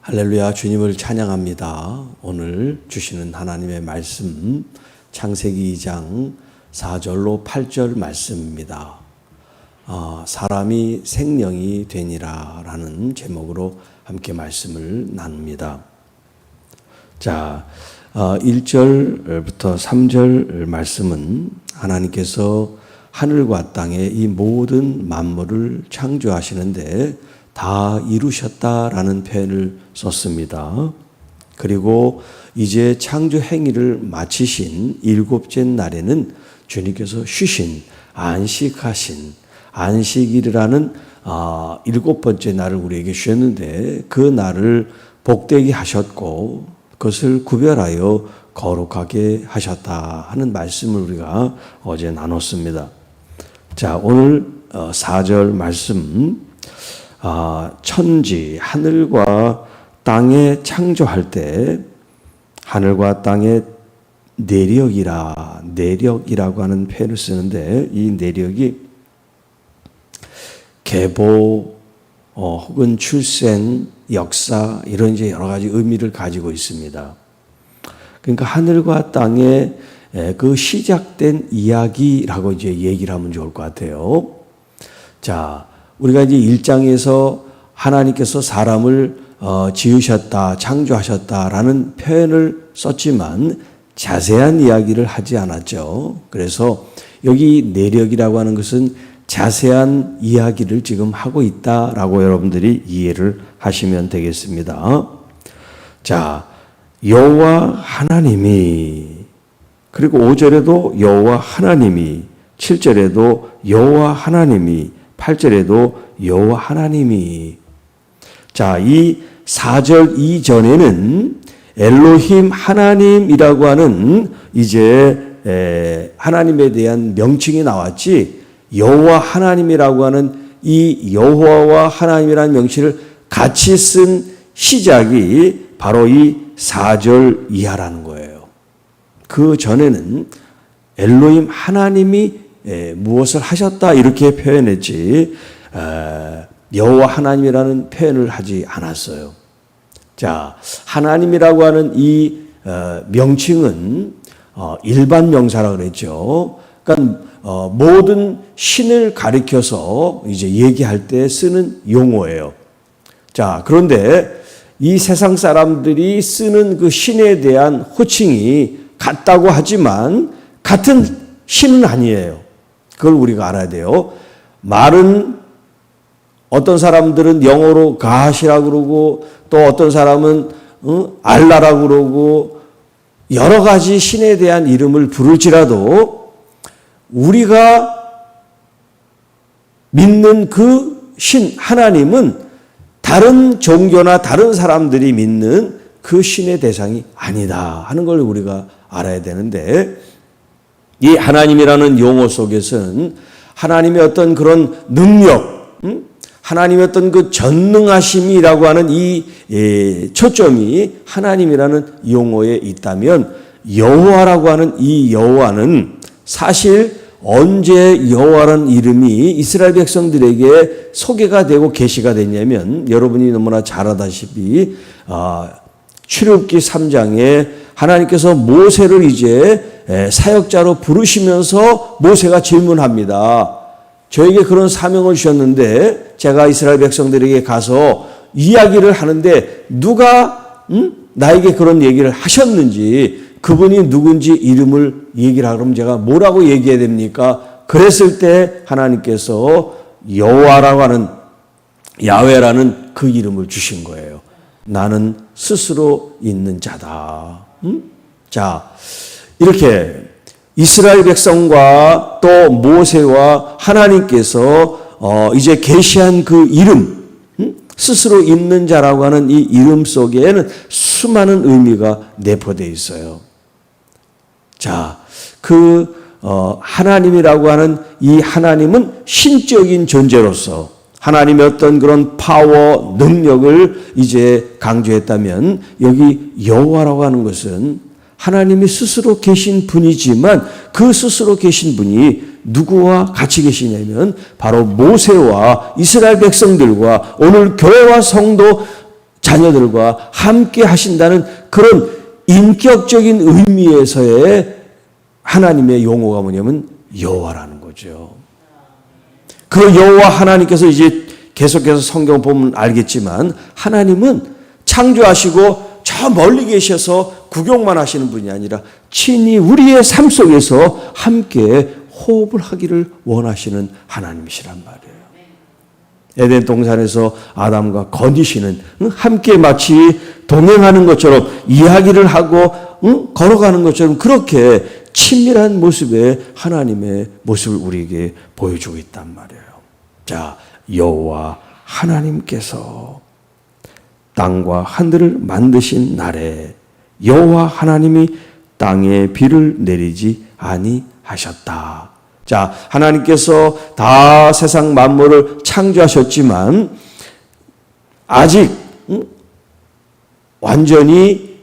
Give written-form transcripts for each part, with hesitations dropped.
할렐루야, 주님을 찬양합니다. 오늘 주시는 하나님의 말씀 창세기 2장 4절로 8절 말씀입니다. 사람이 생명이 되니라 라는 제목으로 함께 말씀을 나눕니다. 자, 1절부터 3절 말씀은 하나님께서 하늘과 땅의 이 모든 만물을 창조하시는데 다 이루셨다라는 표현을 썼습니다. 그리고 이제 창조 행위를 마치신 일곱째 날에는 주님께서 쉬신, 안식하신, 안식일이라는 일곱 번째 날을 우리에게 주셨는데 그 날을 복되게 하셨고 그것을 구별하여 거룩하게 하셨다 하는 말씀을 우리가 어제 나눴습니다. 자, 오늘 4절 말씀, 천지, 하늘과 땅에 창조할 때 하늘과 땅의 내력이라고 하는 표현을 쓰는데 이 내력이 계보 혹은 출생, 역사 이런 이제 여러 가지 의미를 가지고 있습니다. 그러니까 하늘과 땅의 그 시작된 이야기라고 이제 얘기를 하면 좋을 것 같아요. 자, 우리가 이제 1장에서 하나님께서 사람을 지으셨다, 창조하셨다라는 표현을 썼지만 자세한 이야기를 하지 않았죠. 그래서 여기 내력이라고 하는 것은 자세한 이야기를 지금 하고 있다라고 여러분들이 이해를 하시면 되겠습니다. 자, 여호와 하나님이, 그리고 5절에도 여호와 하나님이, 7절에도 여호와 하나님이, 8절에도 여호와 하나님이. 자, 이 4절 이전에는 엘로힘 하나님이라고 하는 이제 하나님에 대한 명칭이 나왔지, 여호와 하나님이라고 하는 이 여호와와 하나님이라는 명칭을 같이 쓴 시작이 바로 이 4절 이하라는 거예요. 그 전에는 엘로힘 하나님이 무엇을 하셨다 이렇게 표현했지 여호와 하나님이라는 표현을 하지 않았어요. 자, 하나님이라고 하는 이 명칭은 일반 명사라고 그랬죠. 그러니까 모든 신을 가리켜서 이제 얘기할 때 쓰는 용어예요. 자, 그런데 이 세상 사람들이 쓰는 그 신에 대한 호칭이 같다고 하지만 같은 신은 아니에요. 그걸 우리가 알아야 돼요. 말은 어떤 사람들은 영어로 가시라고 그러고 또 어떤 사람은 알라라고 그러고 여러 가지 신에 대한 이름을 부를지라도 우리가 믿는 그 신 하나님은 다른 종교나 다른 사람들이 믿는 그 신의 대상이 아니다 하는 걸 우리가 알아야 되는데, 이 하나님이라는 용어 속에서는 하나님의 어떤 그런 능력, 하나님의 어떤 그 전능하심이라고 하는 이 초점이 하나님이라는 용어에 있다면, 여호와라고 하는 이 여호와는 사실 언제 여호와라는 이름이 이스라엘 백성들에게 소개가 되고 계시가 됐냐면, 여러분이 너무나 잘 아다시피 출애굽기 3장에 하나님께서 모세를 이제 사역자로 부르시면서 모세가 질문합니다. 저에게 그런 사명을 주셨는데 제가 이스라엘 백성들에게 가서 이야기를 하는데 누가 나에게 그런 얘기를 하셨는지, 그분이 누군지 이름을 얘기를 하면 제가 뭐라고 얘기해야 됩니까? 그랬을 때 하나님께서 여호와라고 하는, 야훼라는 그 이름을 주신 거예요. 나는 스스로 있는 자다. 자, 이렇게 이스라엘 백성과 또 모세와 하나님께서 이제 계시한 그 이름, 스스로 있는 자라고 하는 이 이름 속에는 수많은 의미가 내포되어 있어요. 자, 그 하나님이라고 하는 이 하나님은 신적인 존재로서 하나님의 어떤 그런 파워, 능력을 이제 강조했다면, 여기 여호와라고 하는 것은 하나님이 스스로 계신 분이지만 그 스스로 계신 분이 누구와 같이 계시냐면 바로 모세와 이스라엘 백성들과 오늘 교회와 성도 자녀들과 함께 하신다는 그런 인격적인 의미에서의 하나님의 용어가 뭐냐면 여호와라는 거죠. 그 여호와 하나님께서 이제 계속해서 성경 보면 알겠지만 하나님은 창조하시고 저 멀리 계셔서 구경만 하시는 분이 아니라 친히 우리의 삶 속에서 함께 호흡을 하기를 원하시는 하나님이시란 말이에요. 에덴 동산에서 아담과 건지시는 함께 마치 동행하는 것처럼 이야기를 하고 걸어가는 것처럼 그렇게 친밀한 모습의 하나님의 모습을 우리에게 보여주고 있단 말이에요. 자, 여호와 하나님께서 땅과 하늘을 만드신 날에 여호와 하나님이 땅에 비를 내리지 아니하셨다. 자, 하나님께서 다 세상 만물을 창조하셨지만 아직 완전히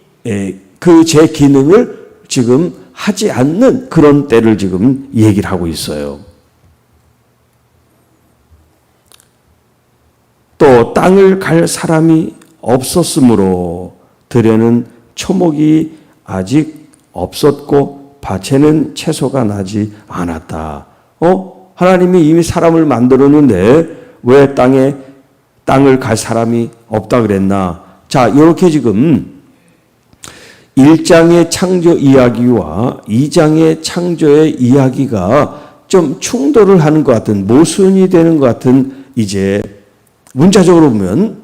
그 제 기능을 지금 하지 않는 그런 때를 지금 얘기를 하고 있어요. 또 땅을 갈 사람이 없었으므로 들에는 초목이 아직 없었고 밭에는 채소가 나지 않았다. 하나님이 이미 사람을 만들었는데 왜 땅을 갈 사람이 없다 그랬나? 자, 이렇게 지금 1장의 창조 이야기와 2장의 창조의 이야기가 좀 충돌을 하는 것 같은, 모순이 되는 것 같은, 이제 문자적으로 보면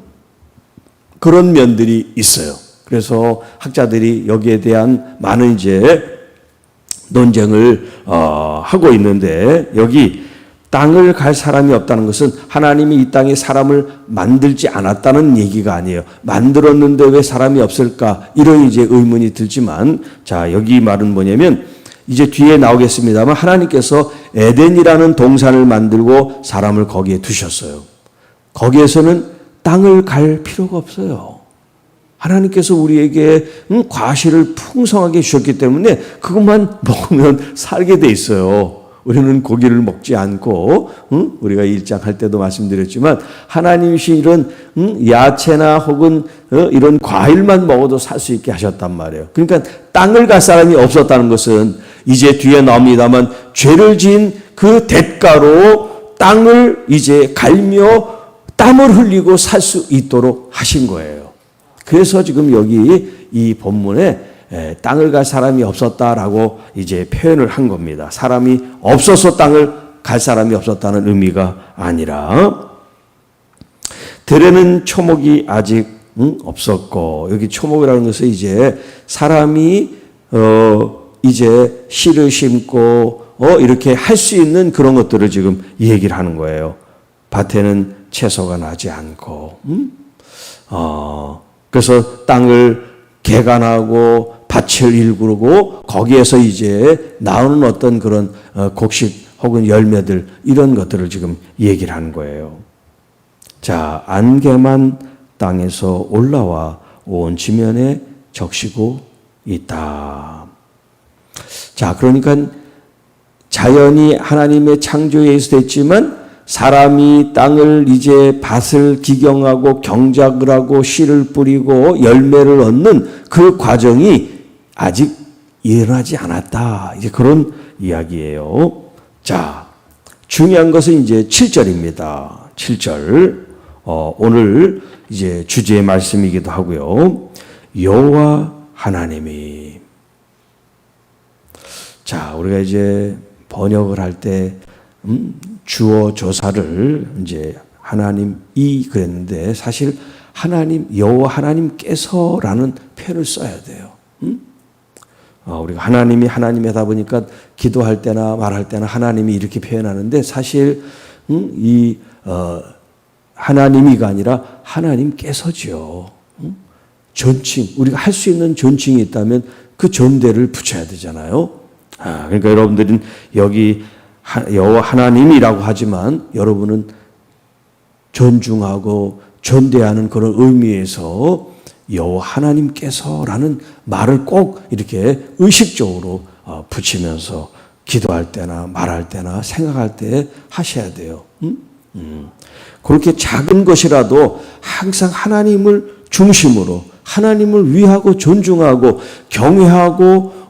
그런 면들이 있어요. 그래서 학자들이 여기에 대한 많은 이제 논쟁을 하고 있는데, 여기 땅을 갈 사람이 없다는 것은 하나님이 이 땅에 사람을 만들지 않았다는 얘기가 아니에요. 만들었는데 왜 사람이 없을까? 이런 이제 의문이 들지만, 자, 여기 말은 뭐냐면 이제 뒤에 나오겠습니다만 하나님께서 에덴이라는 동산을 만들고 사람을 거기에 두셨어요. 거기에서는 땅을 갈 필요가 없어요. 하나님께서 우리에게 과실을 풍성하게 주셨기 때문에 그것만 먹으면 살게 돼 있어요. 우리는 고기를 먹지 않고, 우리가 1장 할 때도 말씀드렸지만 하나님이신 이런 야채나 혹은 이런 과일만 먹어도 살 수 있게 하셨단 말이에요. 그러니까 땅을 갈 사람이 없었다는 것은 이제 뒤에 나옵니다만 죄를 지은 그 대가로 땅을 이제 갈며 땀을 흘리고 살 수 있도록 하신 거예요. 그래서 지금 여기 이 본문에 땅을 갈 사람이 없었다라고 이제 표현을 한 겁니다. 사람이 없어서 땅을 갈 사람이 없었다는 의미가 아니라, 들에는 초목이 아직 없었고, 여기 초목이라는 것은 이제 사람이 이제 씨를 심고 이렇게 할 수 있는 그런 것들을 지금 얘기를 하는 거예요. 밭에는 채소가 나지 않고, 그래서 땅을 개간하고 밭을 일구고 거기에서 이제 나오는 어떤 그런 곡식 혹은 열매들, 이런 것들을 지금 얘기를 하는 거예요. 자, 안개만 땅에서 올라와 온 지면에 적시고 있다. 자, 그러니까 자연이 하나님의 창조에 의해서 됐지만 사람이 땅을 이제 밭을 기경하고 경작을 하고 씨를 뿌리고 열매를 얻는 그 과정이 아직 일어나지 않았다. 이제 그런 이야기예요. 자, 중요한 것은 이제 7절입니다. 7절. 오늘 이제 주제의 말씀이기도 하고요. 여호와 하나님이. 자, 우리가 이제 번역을 할 때 주어 조사를 이제 하나님이 그랬는데 사실 하나님, 여호와 하나님께서라는 표현을 써야 돼요. 우리가 하나님이 하나님이다 보니까 기도할 때나 말할 때나 하나님이 이렇게 표현하는데 사실 이 하나님이가 아니라 하나님께서죠. 존칭, 우리가 할 수 있는 존칭이 있다면 그 존대를 붙여야 되잖아요. 그러니까 여러분들은 여기 여호와 하나님이라고 하지만 여러분은 존중하고 존대하는 그런 의미에서 여호와 하나님께서라는 말을 꼭 이렇게 의식적으로 붙이면서 기도할 때나 말할 때나 생각할 때 하셔야 돼요. 그렇게 작은 것이라도 항상 하나님을 중심으로 하나님을 위하고 존중하고 경외하고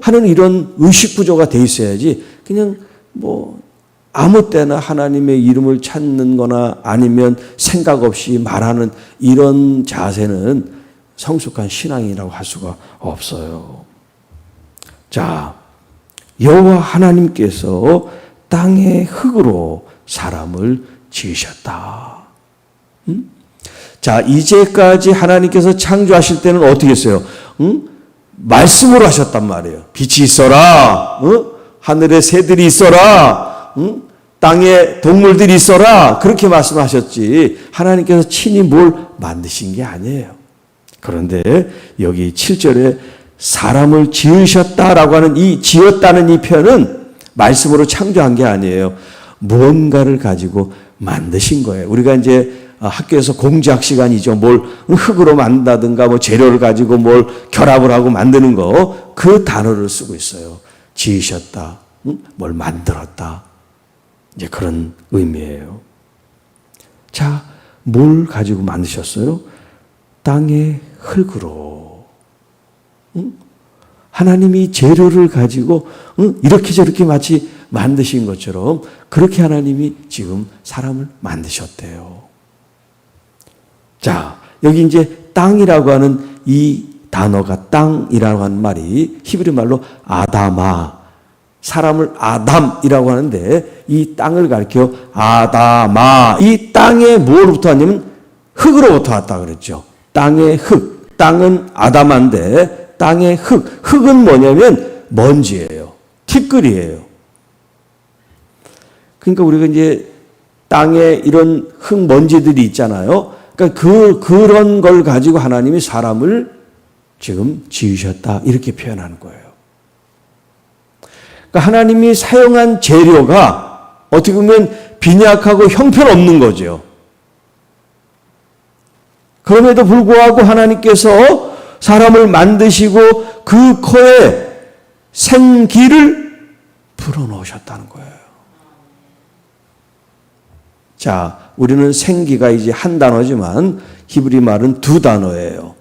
하는 이런 의식 구조가 돼 있어야지 그냥 뭐 아무 때나 하나님의 이름을 찾는 거나 아니면 생각 없이 말하는 이런 자세는 성숙한 신앙이라고 할 수가 없어요. 자, 여호와 하나님께서 땅의 흙으로 사람을 지으셨다. 자, 이제까지 하나님께서 창조하실 때는 어떻게 했어요? 말씀으로 하셨단 말이에요. 빛이 있어라. 하늘에 새들이 있어라. 땅에 동물들이 있어라. 그렇게 말씀하셨지. 하나님께서 친히 뭘 만드신 게 아니에요. 그런데 여기 7절에 사람을 지으셨다라고 하는 이 지었다는 이 표현은 말씀으로 창조한 게 아니에요. 무언가를 가지고 만드신 거예요. 우리가 이제 학교에서 공작 시간이죠. 뭘 흙으로 만든다든가 뭐 재료를 가지고 뭘 결합을 하고 만드는 거, 그 단어를 쓰고 있어요. 지으셨다. 뭘 만들었다. 이제 그런 의미예요. 자, 뭘 가지고 만드셨어요? 땅의 흙으로. 하나님이 재료를 가지고 이렇게 저렇게 마치 만드신 것처럼 그렇게 하나님이 지금 사람을 만드셨대요. 자, 여기 이제 땅이라고 하는 이 단어가 땅이라고 하는 말이 히브리 말로 아다마, 사람을 아담이라고 하는데 이 땅을 가리켜 아다마, 이 땅에 뭐로부터 왔냐면 흙으로부터 왔다 그랬죠. 땅의 흙, 땅은 아다마인데 땅의 흙, 흙은 뭐냐면 먼지예요. 티끌이에요. 그러니까 우리가 이제 땅에 이런 흙 먼지들이 있잖아요. 그러니까 그런 걸 가지고 하나님이 사람을 지금 지으셨다 이렇게 표현하는 거예요. 그러니까 하나님이 사용한 재료가 어떻게 보면 빈약하고 형편없는 거죠. 그럼에도 불구하고 하나님께서 사람을 만드시고 그 코에 생기를 불어넣으셨다는 거예요. 자, 우리는 생기가 이제 한 단어지만 히브리 말은 두 단어예요.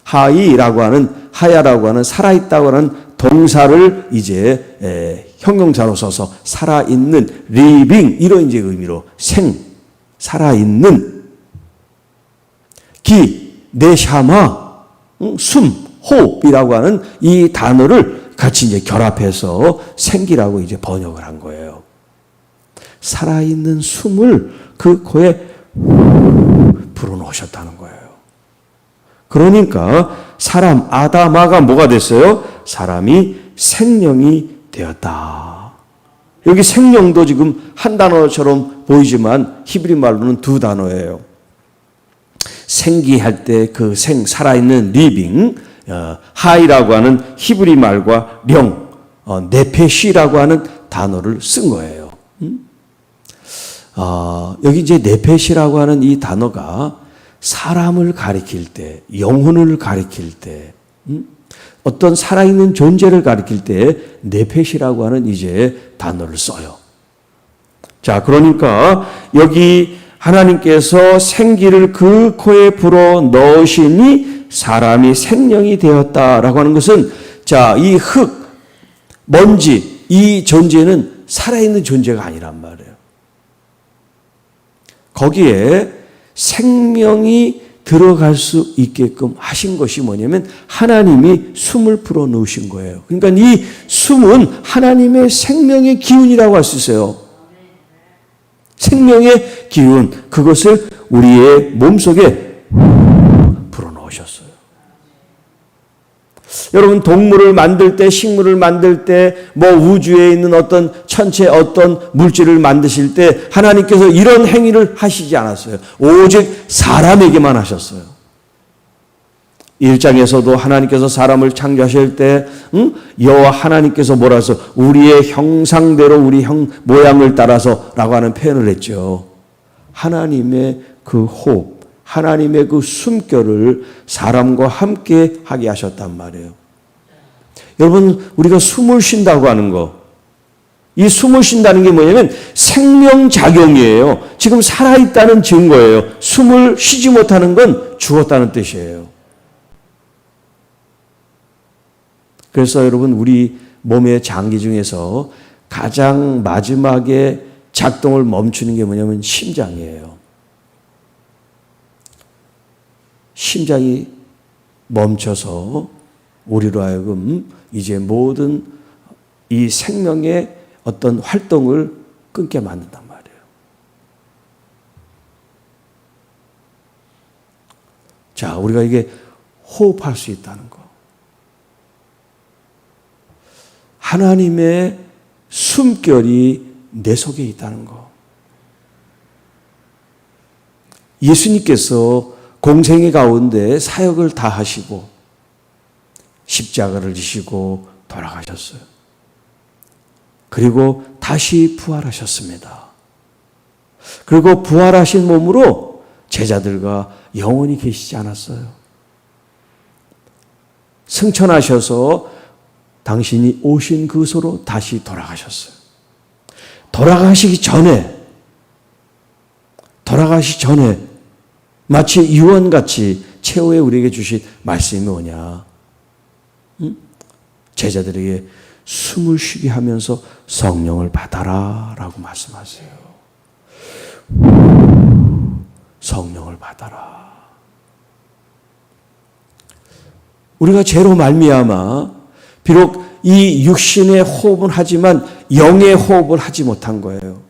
하이라고 하는, 하야라고 하는 살아있다고 하는 동사를 이제 형용사로 써서 살아있는, living 이런 이제 의미로 생, 살아있는, 기, 네샤마, 숨, 호흡이라고 하는 이 단어를 같이 이제 결합해서 생기라고 이제 번역을 한 거예요. 살아있는 숨을 그 코에 불어넣으셨다는 거예요. 그러니까 사람 아다마가 뭐가 됐어요? 사람이 생명이 되었다. 여기 생명도 지금 한 단어처럼 보이지만 히브리 말로는 두 단어예요. 생기할 때 그 살아있는 리빙, 하이라고 하는 히브리 말과 령, 네페시라고 하는 단어를 쓴 거예요. 여기 이제 네페시라고 하는 이 단어가 사람을 가리킬 때, 영혼을 가리킬 때, 어떤 살아있는 존재를 가리킬 때 네페시라고 하는 이제 단어를 써요. 자, 그러니까 여기 하나님께서 생기를 그 코에 불어 넣으시니 사람이 생명이 되었다라고 하는 것은, 자, 이 흙, 먼지, 이 존재는 살아있는 존재가 아니란 말이에요. 거기에 생명이 들어갈 수 있게끔 하신 것이 뭐냐면 하나님이 숨을 불어 넣으신 거예요. 그러니까 이 숨은 하나님의 생명의 기운이라고 할 수 있어요. 생명의 기운, 그것을 우리의 몸속에 불어 넣으셨어요. 여러분, 동물을 만들 때, 식물을 만들 때, 뭐 우주에 있는 어떤 천체 어떤 물질을 만드실 때 하나님께서 이런 행위를 하시지 않았어요. 오직 사람에게만 하셨어요. 1장에서도 하나님께서 사람을 창조하실 때 여호와 하나님께서 뭐라 해서 우리의 형상대로 우리 모양을 따라서 라고 하는 표현을 했죠. 하나님의 그 호흡, 하나님의 그 숨결을 사람과 함께 하게 하셨단 말이에요. 여러분, 우리가 숨을 쉰다고 하는 거, 이 숨을 쉰다는 게 뭐냐면 생명작용이에요. 지금 살아있다는 증거예요. 숨을 쉬지 못하는 건 죽었다는 뜻이에요. 그래서 여러분, 우리 몸의 장기 중에서 가장 마지막에 작동을 멈추는 게 뭐냐면 심장이에요. 심장이 멈춰서 우리로 하여금 이제 모든 이 생명의 어떤 활동을 끊게 만든단 말이에요. 자, 우리가 이게 호흡할 수 있다는 거. 하나님의 숨결이 내 속에 있다는 거. 예수님께서 공생의 가운데 사역을 다 하시고 십자가를 지시고 돌아가셨어요. 그리고 다시 부활하셨습니다. 그리고 부활하신 몸으로 제자들과 영원히 계시지 않았어요. 승천하셔서 당신이 오신 그소로 다시 돌아가셨어요. 돌아가시기 전에 마치 유언같이 최후에 우리에게 주신 말씀이 뭐냐? 제자들에게 숨을 쉬게 하면서 성령을 받아라 라고 말씀하세요. 성령을 받아라. 우리가 죄로 말미암아 비록 이 육신의 호흡은 하지만 영의 호흡을 하지 못한 거예요.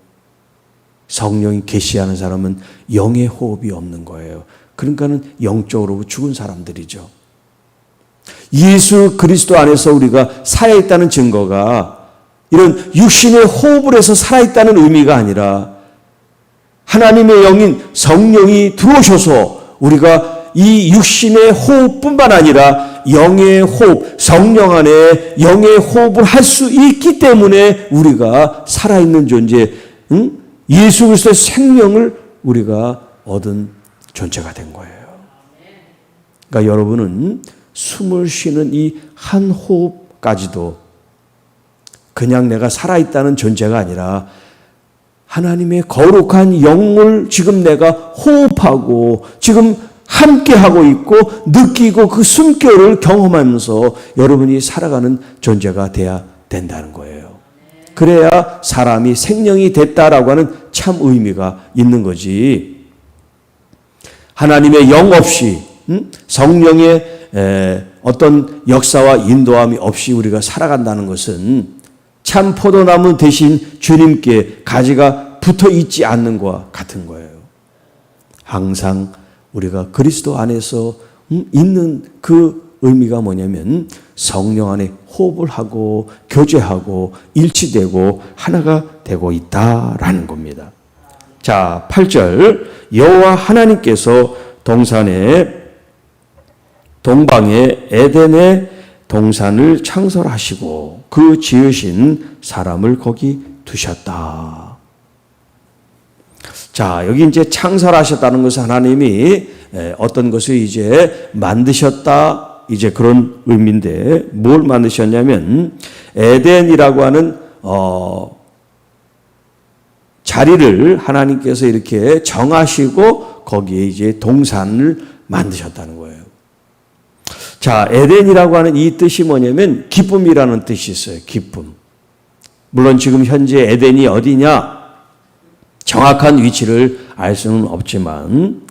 성령이 계시하는 사람은 영의 호흡이 없는 거예요. 그러니까는 영적으로 죽은 사람들이죠. 예수 그리스도 안에서 우리가 살아있다는 증거가 이런 육신의 호흡을 해서 살아있다는 의미가 아니라 하나님의 영인 성령이 들어오셔서 우리가 이 육신의 호흡뿐만 아니라 영의 호흡, 성령 안에 영의 호흡을 할 수 있기 때문에 우리가 살아있는 존재, 예수 그리스도의 생명을 우리가 얻은 존재가 된 거예요. 그러니까 여러분은 숨을 쉬는 이 한 호흡까지도 그냥 내가 살아있다는 존재가 아니라 하나님의 거룩한 영을 지금 내가 호흡하고 지금 함께하고 있고 느끼고 그 숨결을 경험하면서 여러분이 살아가는 존재가 돼야 된다는 거예요. 그래야 사람이 생명이 됐다라고 하는 참 의미가 있는 거지. 하나님의 영 없이 성령의 어떤 역사와 인도함이 없이 우리가 살아간다는 것은 참 포도나무 대신 주님께 가지가 붙어 있지 않는 것과 같은 거예요. 항상 우리가 그리스도 안에서 있는 그 의미가 뭐냐면 성령 안에 호흡을 하고 교제하고 일치되고 하나가 되고 있다라는 겁니다. 자, 8절 여호와 하나님께서 동방의 에덴의 동산을 창설하시고 그 지으신 사람을 거기 두셨다. 자, 여기 이제 창설하셨다는 것은 하나님이 어떤 것을 이제 만드셨다, 이제 그런 의미인데 뭘 만드셨냐면 에덴이라고 하는 자리를 하나님께서 이렇게 정하시고 거기에 이제 동산을 만드셨다는 거예요. 자, 에덴이라고 하는 이 뜻이 뭐냐면 기쁨이라는 뜻이 있어요. 기쁨. 물론 지금 현재 에덴이 어디냐? 정확한 위치를 알 수는 없지만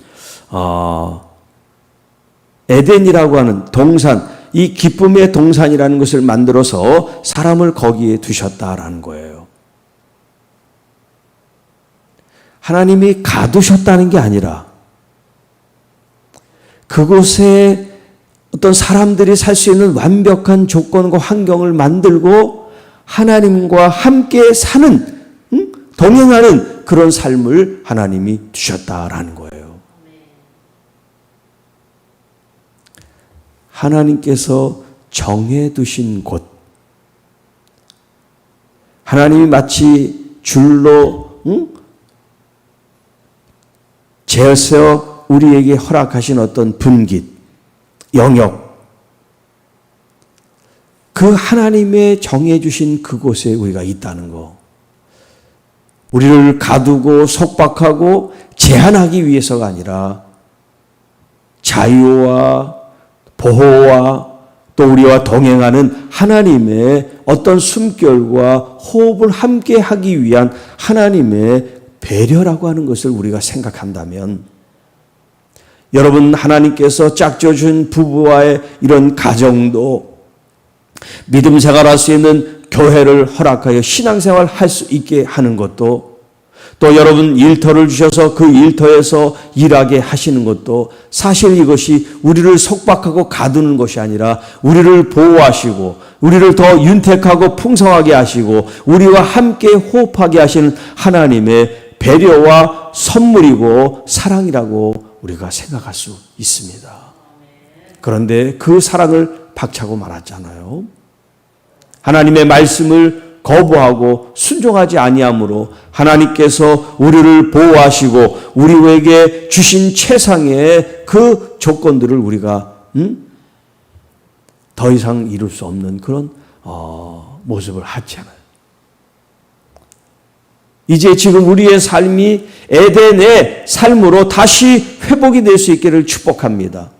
에덴이라고 하는 동산, 이 기쁨의 동산이라는 것을 만들어서 사람을 거기에 두셨다라는 거예요. 하나님이 가두셨다는 게 아니라 그곳에 어떤 사람들이 살 수 있는 완벽한 조건과 환경을 만들고 하나님과 함께 사는, 동행하는 그런 삶을 하나님이 주셨다라는 거예요. 하나님께서 정해두신 곳, 하나님이 마치 줄로 재서 우리에게 허락하신 어떤 분깃, 영역, 그 하나님의 정해주신 그곳에 우리가 있다는 거. 우리를 가두고 속박하고 제한하기 위해서가 아니라 자유와 보호와 또 우리와 동행하는 하나님의 어떤 숨결과 호흡을 함께 하기 위한 하나님의 배려라고 하는 것을 우리가 생각한다면, 여러분, 하나님께서 짝져준 부부와의 이런 가정도 믿음 생활할 수 있는 교회를 허락하여 신앙생활 할 수 있게 하는 것도, 또 여러분 일터를 주셔서 그 일터에서 일하게 하시는 것도 사실 이것이 우리를 속박하고 가두는 것이 아니라 우리를 보호하시고 우리를 더 윤택하고 풍성하게 하시고 우리와 함께 호흡하게 하시는 하나님의 배려와 선물이고 사랑이라고 우리가 생각할 수 있습니다. 그런데 그 사랑을 박차고 말았잖아요. 하나님의 말씀을 거부하고 순종하지 아니함으로 하나님께서 우리를 보호하시고 우리에게 주신 최상의 그 조건들을 우리가 더 이상 이룰 수 없는 그런 모습을 하잖아요. 이제 지금 우리의 삶이 에덴의 삶으로 다시 회복이 될 수 있기를 축복합니다.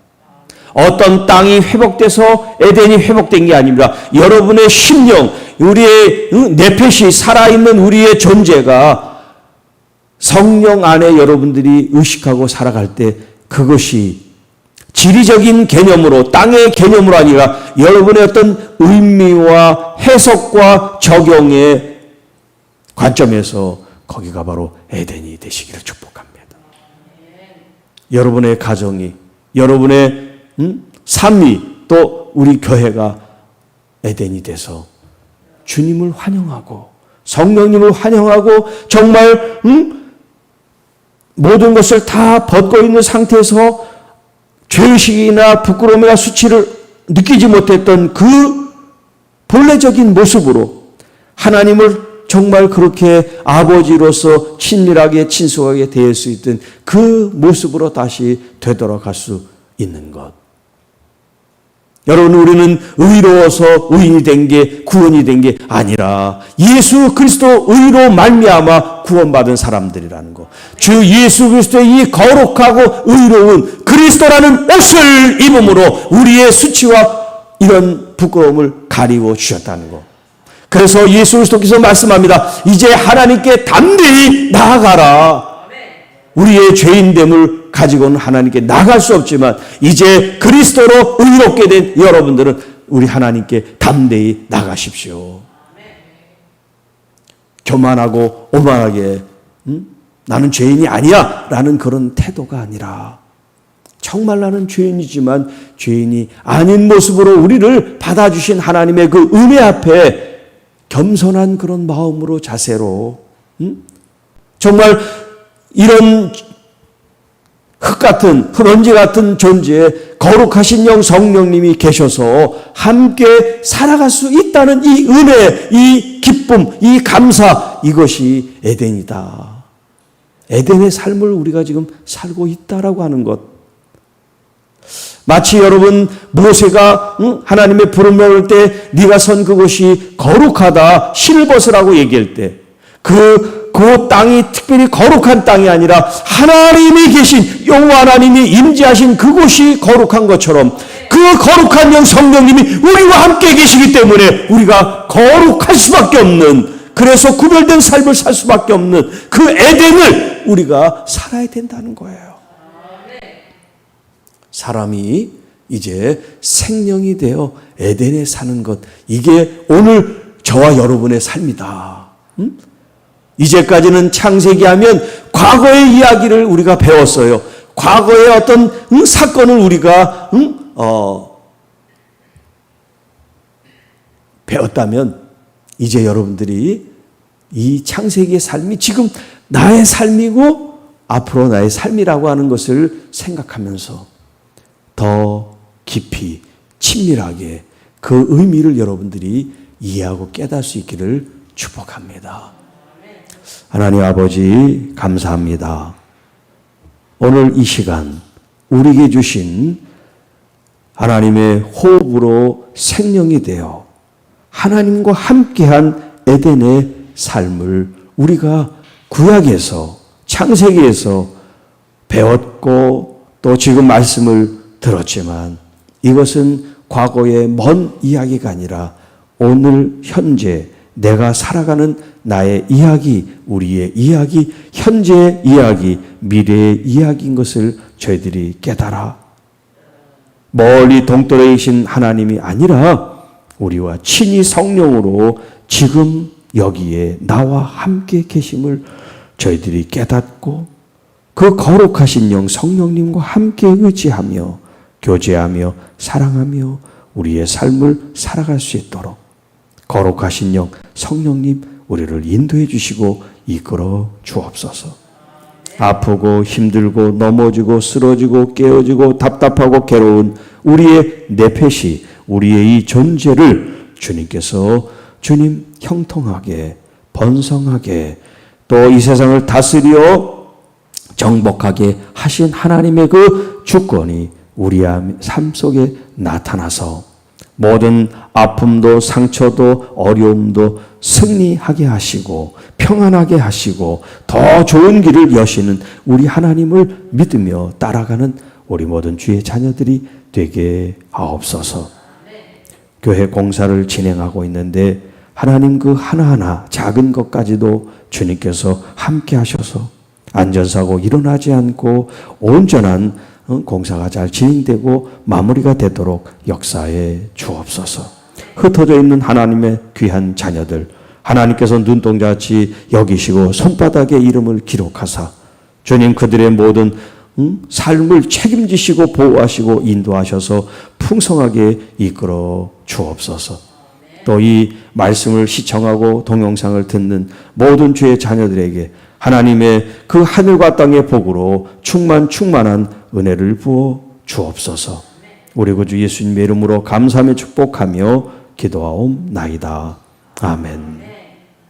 어떤 땅이 회복돼서 에덴이 회복된 게 아닙니다. 여러분의 심령, 우리의 내펫이 살아있는 우리의 존재가 성령 안에 여러분들이 의식하고 살아갈 때 그것이 지리적인 개념으로, 땅의 개념으로 아니라 여러분의 어떤 의미와 해석과 적용의 관점에서 거기가 바로 에덴이 되시기를 축복합니다. 여러분의 가정이, 여러분의 삶이, 또 우리 교회가 에덴이 돼서 주님을 환영하고 성령님을 환영하고 정말 모든 것을 다 벗고 있는 상태에서 죄의식이나 부끄러움이나 수치를 느끼지 못했던 그 본래적인 모습으로 하나님을 정말 그렇게 아버지로서 친밀하게 친숙하게 대할 수 있던 그 모습으로 다시 되돌아갈 수 있는 것. 여러분, 우리는 의로워서 의인이 된 게, 구원이 된 게 아니라 예수 그리스도 의로 말미암아 구원받은 사람들이라는 것. 주 예수 그리스도의 이 거룩하고 의로운 그리스도라는 옷을 입음으로 우리의 수치와 이런 부끄러움을 가리워 주셨다는 것. 그래서 예수 그리스도께서 말씀합니다. 이제 하나님께 담대히 나아가라. 우리의 죄인됨을 가지고는 하나님께 나갈 수 없지만 이제 그리스도로 의롭게 된 여러분들은 우리 하나님께 담대히 나가십시오. 교만하고 오만하게 나는 죄인이 아니야 라는 그런 태도가 아니라 정말 나는 죄인이지만 죄인이 아닌 모습으로 우리를 받아주신 하나님의 그 은혜 앞에 겸손한 그런 마음으로, 자세로 정말 이런 흙 같은, 흙먼지 같은 존재에 거룩하신 영 성령님이 계셔서 함께 살아갈 수 있다는 이 은혜, 이 기쁨, 이 감사, 이것이 에덴이다. 에덴의 삶을 우리가 지금 살고 있다라고 하는 것. 마치 여러분 모세가 하나님의 부름을 올 때 네가 선 그곳이 거룩하다, 신을 벗으라고 얘기할 때 그 땅이 특별히 거룩한 땅이 아니라 하나님이 계신 여호와 하나님이 임재하신 그곳이 거룩한 것처럼 그 거룩한 영 성령님이 우리와 함께 계시기 때문에 우리가 거룩할 수밖에 없는, 그래서 구별된 삶을 살 수밖에 없는 그 에덴을 우리가 살아야 된다는 거예요. 사람이 이제 생명이 되어 에덴에 사는 것, 이게 오늘 저와 여러분의 삶이다. 이제까지는 창세기 하면 과거의 이야기를 우리가 배웠어요. 과거의 어떤 사건을 우리가 배웠다면 이제 여러분들이 이 창세기의 삶이 지금 나의 삶이고 앞으로 나의 삶이라고 하는 것을 생각하면서 더 깊이 친밀하게 그 의미를 여러분들이 이해하고 깨달을 수 있기를 축복합니다. 하나님 아버지 감사합니다. 오늘 이 시간 우리에게 주신 하나님의 호흡으로 생명이 되어 하나님과 함께한 에덴의 삶을 우리가 구약에서 창세기에서 배웠고 또 지금 말씀을 들었지만 이것은 과거의 먼 이야기가 아니라 오늘 현재 내가 살아가는 나의 이야기, 우리의 이야기, 현재의 이야기, 미래의 이야기인 것을 저희들이 깨달아 멀리 동떨어에 계신 하나님이 아니라 우리와 친히 성령으로 지금 여기에 나와 함께 계심을 저희들이 깨닫고 그 거룩하신 영 성령님과 함께 의지하며 교제하며 사랑하며 우리의 삶을 살아갈 수 있도록 거룩하신 영 성령님 우리를 인도해 주시고 이끌어 주옵소서. 아프고 힘들고 넘어지고 쓰러지고 깨어지고 답답하고 괴로운 우리의 내펫이 우리의 이 존재를 주님께서 주님 형통하게 번성하게 또 이 세상을 다스려 정복하게 하신 하나님의 그 주권이 우리 삶 속에 나타나서 모든 아픔도 상처도 어려움도 승리하게 하시고 평안하게 하시고 더 좋은 길을 여시는 우리 하나님을 믿으며 따라가는 우리 모든 주의 자녀들이 되게 하옵소서. 교회 공사를 진행하고 있는데 하나님 그 하나하나 작은 것까지도 주님께서 함께 하셔서 안전사고 일어나지 않고 온전한 공사가 잘 진행되고 마무리가 되도록 역사해 주옵소서. 흩어져 있는 하나님의 귀한 자녀들 하나님께서 눈동자같이 여기시고 손바닥에 이름을 기록하사 주님 그들의 모든 삶을 책임지시고 보호하시고 인도하셔서 풍성하게 이끌어 주옵소서. 또 이 말씀을 시청하고 동영상을 듣는 모든 주의 자녀들에게 하나님의 그 하늘과 땅의 복으로 충만한 은혜를 부어 주옵소서. 우리 구주 예수님의 이름으로 감사하며 축복하며 기도하옵나이다. 아멘.